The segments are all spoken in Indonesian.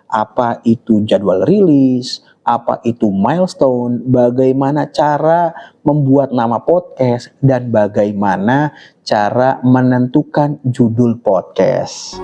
apa itu jadwal rilis, apa itu milestone, bagaimana cara membuat nama podcast, dan bagaimana cara menentukan judul podcast.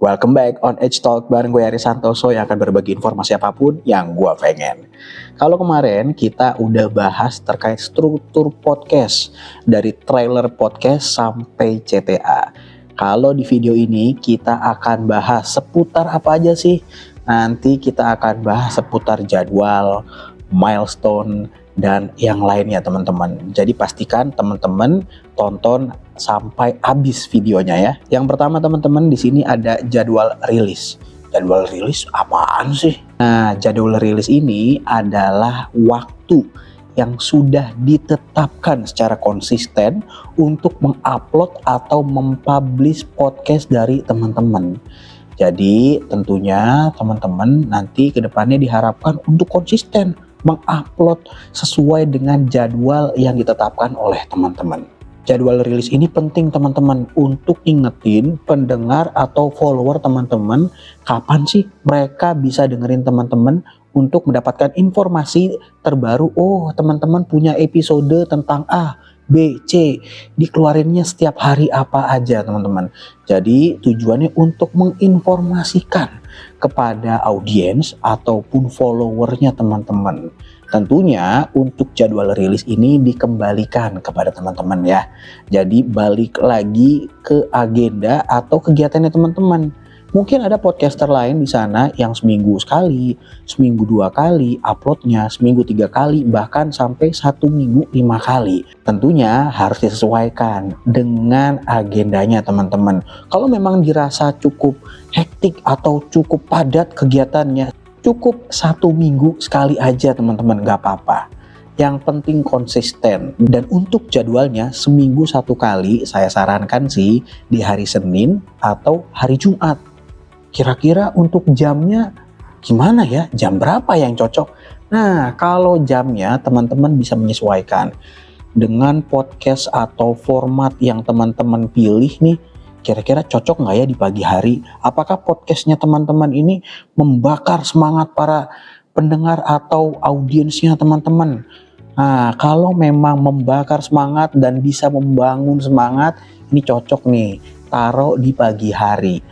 Welcome back on Edge Talk bareng gue Ari Santoso yang akan berbagi informasi apapun yang gue pengen. Kalau kemarin kita udah bahas terkait struktur podcast dari trailer podcast sampai CTA. Kalau di video ini kita akan bahas seputar apa aja sih? Nanti kita akan bahas seputar jadwal, milestone, dan yang lainnya teman-teman. Jadi pastikan teman-teman tonton sampai habis videonya ya. Yang pertama teman-teman, di sini ada jadwal rilis. Jadwal rilis apaan sih? Nah, jadwal rilis ini adalah waktu yang sudah ditetapkan secara konsisten untuk mengupload atau mempublish podcast dari teman-teman. Jadi tentunya teman-teman nanti kedepannya diharapkan untuk konsisten mengupload sesuai dengan jadwal yang ditetapkan oleh teman-teman. Jadwal rilis ini penting teman-teman untuk ingetin pendengar atau follower teman-teman kapan sih mereka bisa dengerin teman-teman untuk mendapatkan informasi terbaru. Oh, teman-teman punya episode tentang A, B, C, dikeluarinnya setiap hari apa aja teman-teman. Jadi tujuannya untuk menginformasikan kepada audiens ataupun followernya teman-teman. Tentunya untuk jadwal rilis ini dikembalikan kepada teman-teman ya. Jadi balik lagi ke agenda atau kegiatannya teman-teman. Mungkin ada podcaster lain di sana yang seminggu sekali, seminggu 2 kali uploadnya, seminggu 3 kali, bahkan sampai 1 minggu 5 kali. Tentunya harus disesuaikan dengan agendanya teman-teman. Kalau memang dirasa cukup hektik atau cukup padat kegiatannya, cukup 1 minggu sekali aja teman-teman, gak apa-apa. Yang penting konsisten. Dan untuk jadwalnya seminggu 1 kali saya sarankan sih di hari Senin atau hari Jumat. Kira-kira untuk jamnya gimana ya? Jam berapa yang cocok? Nah, kalau jamnya teman-teman bisa menyesuaikan dengan podcast atau format yang teman-teman pilih nih. Kira-kira cocok nggak ya di pagi hari? Apakah podcastnya teman-teman ini membakar semangat para pendengar atau audiensnya teman-teman? Nah, kalau memang membakar semangat dan bisa membangun semangat, ini cocok nih, taruh di pagi hari.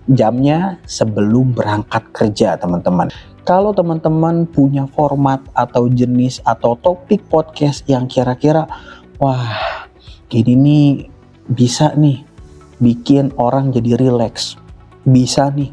Jamnya sebelum berangkat kerja teman-teman. Kalau teman-teman punya format atau jenis atau topik podcast yang kira-kira wah gini nih bisa nih bikin orang jadi rileks, bisa nih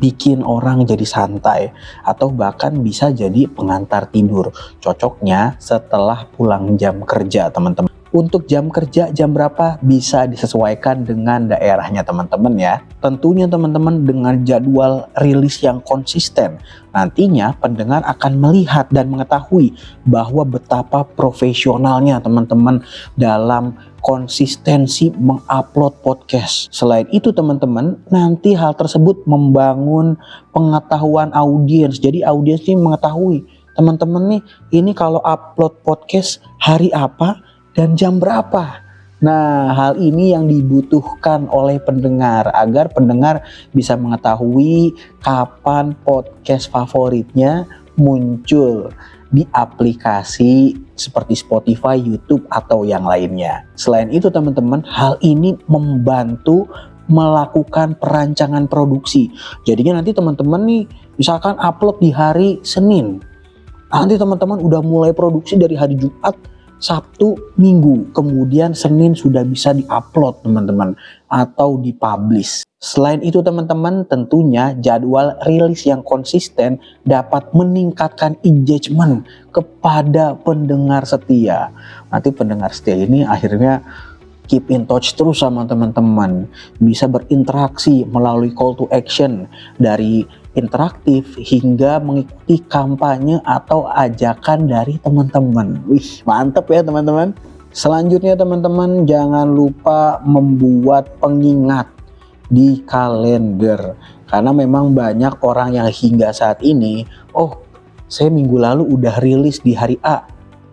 bikin orang jadi santai, atau bahkan bisa jadi pengantar tidur. Cocoknya setelah pulang jam kerja teman-teman. Untuk jam kerja jam berapa bisa disesuaikan dengan daerahnya teman-teman ya. Tentunya teman-teman dengan jadwal rilis yang konsisten, nantinya pendengar akan melihat dan mengetahui bahwa betapa profesionalnya teman-teman dalam konsistensi mengupload podcast. Selain itu teman-teman, nanti hal tersebut membangun pengetahuan audiens. Jadi audiens ini mengetahui teman-teman nih, ini kalau upload podcast hari apa dan jam berapa. Nah, hal ini yang dibutuhkan oleh pendengar agar pendengar bisa mengetahui kapan podcast favoritnya muncul di aplikasi seperti Spotify, YouTube, atau yang lainnya. Selain itu teman-teman, hal ini membantu melakukan perancangan produksi. Jadinya nanti teman-teman nih misalkan upload di hari Senin, nanti teman-teman udah mulai produksi dari hari Jumat, Sabtu, Minggu, kemudian Senin sudah bisa diupload teman-teman atau dipublish. Selain itu teman-teman, tentunya jadwal rilis yang konsisten dapat meningkatkan engagement kepada pendengar setia. Nanti pendengar setia ini akhirnya keep in touch terus sama teman-teman, bisa berinteraksi melalui call to action dari interaktif hingga mengikuti kampanye atau ajakan dari teman-teman. Wih, mantep ya teman-teman. Selanjutnya teman-teman, jangan lupa membuat pengingat di kalender, karena memang banyak orang yang hingga saat ini, oh saya minggu lalu udah rilis di hari A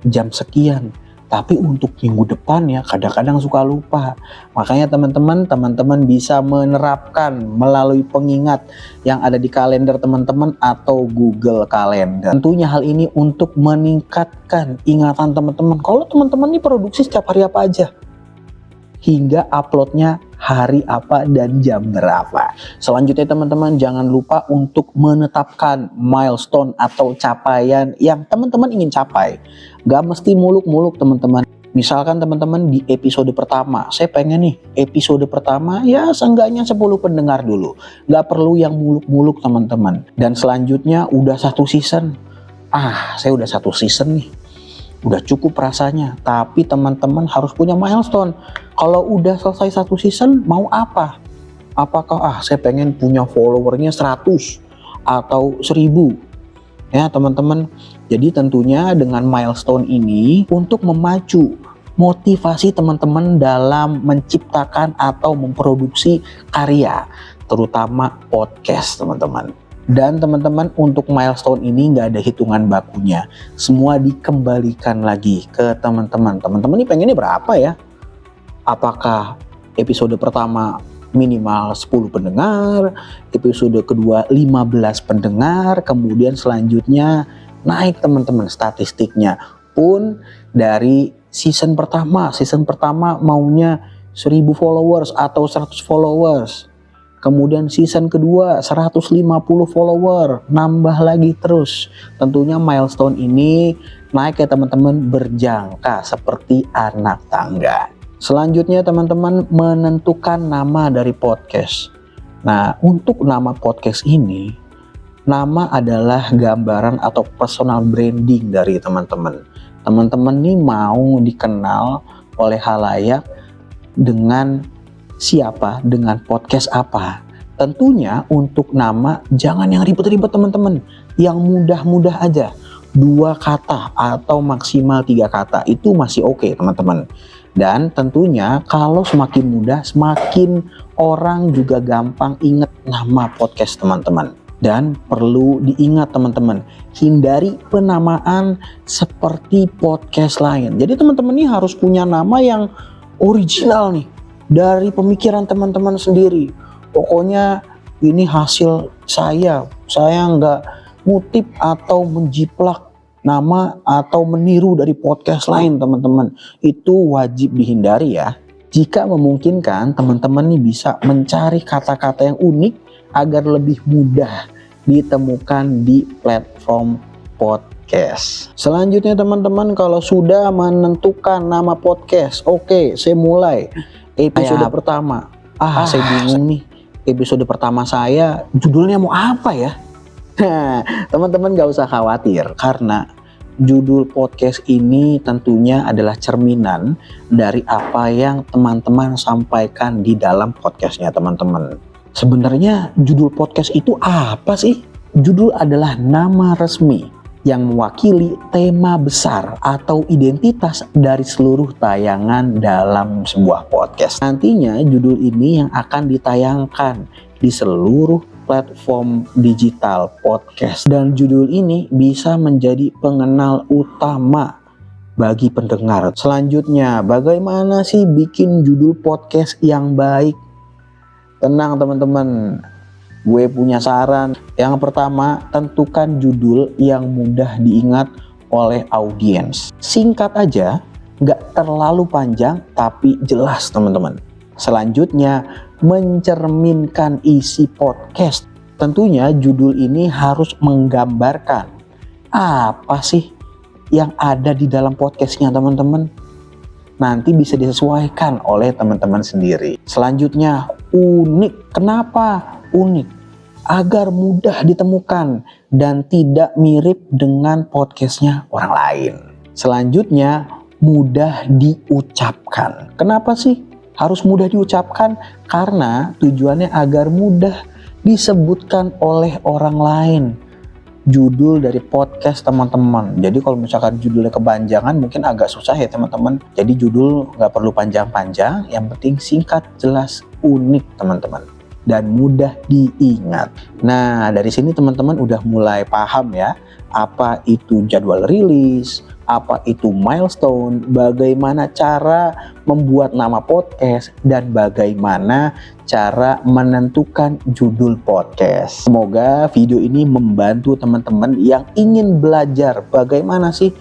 jam sekian, Tapi untuk minggu depan ya kadang-kadang suka lupa. Makanya teman-teman bisa menerapkan melalui pengingat yang ada di kalender teman-teman atau Google Calendar. Tentunya hal ini untuk meningkatkan ingatan teman-teman. Kalau teman-teman ini produksi setiap hari apa aja, hingga uploadnya hari apa dan jam berapa. Selanjutnya teman-teman jangan lupa untuk menetapkan milestone atau capaian yang teman-teman ingin capai. Gak mesti muluk-muluk teman-teman. Misalkan teman-teman di episode pertama, saya pengen nih episode pertama ya seenggaknya 10 pendengar dulu. Gak perlu yang muluk-muluk teman-teman. Dan selanjutnya udah 1 season. Saya udah 1 season nih. Udah cukup rasanya, tapi teman-teman harus punya milestone. Kalau udah selesai 1 season, mau apa? Apakah saya pengen punya followernya 100 atau 1000? Ya teman-teman, jadi tentunya dengan milestone ini untuk memacu motivasi teman-teman dalam menciptakan atau memproduksi karya, terutama podcast teman-teman. Dan teman-teman untuk milestone ini nggak ada hitungan bakunya, semua dikembalikan lagi ke teman-teman. Teman-teman ini pengennya berapa ya? Apakah episode pertama minimal 10 pendengar, episode kedua 15 pendengar, kemudian selanjutnya naik teman-teman statistiknya pun dari season pertama maunya 1000 followers atau 100 followers. Kemudian season kedua 150 follower, nambah lagi terus. Tentunya milestone ini naik ya teman-teman, berjangka seperti anak tangga. Selanjutnya teman-teman menentukan nama dari podcast. Nah untuk nama podcast ini, nama adalah gambaran atau personal branding dari teman-teman. Teman-teman nih mau dikenal oleh khalayak dengan siapa, dengan podcast apa. Tentunya untuk nama jangan yang ribet-ribet teman-teman, yang mudah-mudah aja. 2 kata atau maksimal 3 kata itu masih oke teman-teman. Dan tentunya kalau semakin mudah, semakin orang juga gampang ingat nama podcast teman-teman. Dan perlu diingat teman-teman, hindari penamaan seperti podcast lain. Jadi teman-teman ini harus punya nama yang original nih, dari pemikiran teman-teman sendiri. Pokoknya ini hasil saya nggak ngutip atau menjiplak nama atau meniru dari podcast lain teman-teman. Itu wajib dihindari ya. Jika memungkinkan teman-teman nih bisa mencari kata-kata yang unik agar lebih mudah ditemukan di platform podcast. Selanjutnya teman-teman kalau sudah menentukan nama podcast, oke, saya mulai episode pertama. Saya bingung nih, episode pertama saya judulnya mau apa ya? Teman-teman gak usah khawatir, karena judul podcast ini tentunya adalah cerminan dari apa yang teman-teman sampaikan di dalam podcastnya teman-teman. Sebenarnya judul podcast itu apa sih? Judul adalah nama resmi yang mewakili tema besar atau identitas dari seluruh tayangan dalam sebuah podcast. Nantinya judul ini yang akan ditayangkan di seluruh platform digital podcast, dan judul ini bisa menjadi pengenal utama bagi pendengar. Selanjutnya, bagaimana sih bikin judul podcast yang baik? Tenang teman-teman, gue punya saran. Yang pertama, tentukan judul yang mudah diingat oleh audiens. Singkat aja, nggak terlalu panjang tapi jelas teman-teman. Selanjutnya, mencerminkan isi podcast. Tentunya judul ini harus menggambarkan apa sih yang ada di dalam podcastnya teman-teman. Nanti bisa disesuaikan oleh teman-teman sendiri. Selanjutnya, unik. Kenapa unik? Agar mudah ditemukan dan tidak mirip dengan podcastnya orang lain. Selanjutnya, mudah diucapkan. Kenapa sih harus mudah diucapkan? Karena tujuannya agar mudah disebutkan oleh orang lain. Judul dari podcast teman-teman. Jadi kalau misalkan judulnya kepanjangan mungkin agak susah ya teman-teman. Jadi judul nggak perlu panjang-panjang, yang penting singkat, jelas, unik teman-teman. dan mudah diingat. Nah, dari sini teman-teman udah mulai paham ya, apa itu jadwal rilis, apa itu milestone, bagaimana cara membuat nama podcast, dan bagaimana cara menentukan judul podcast. Semoga video ini membantu teman-teman yang ingin belajar bagaimana sih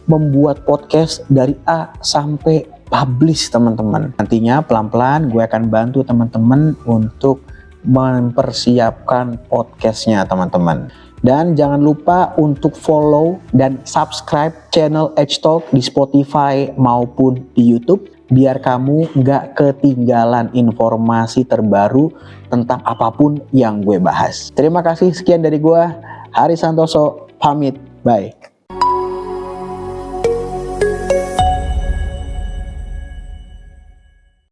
membuat podcast dari A sampai publish teman-teman. Nantinya pelan-pelan gue akan bantu teman-teman untuk mempersiapkan podcastnya teman-teman. Dan jangan lupa untuk follow dan subscribe channel H-Talk di Spotify maupun di YouTube, biar kamu nggak ketinggalan informasi terbaru tentang apapun yang gue bahas. Terima kasih, sekian dari gue, Haris Santoso, pamit, bye.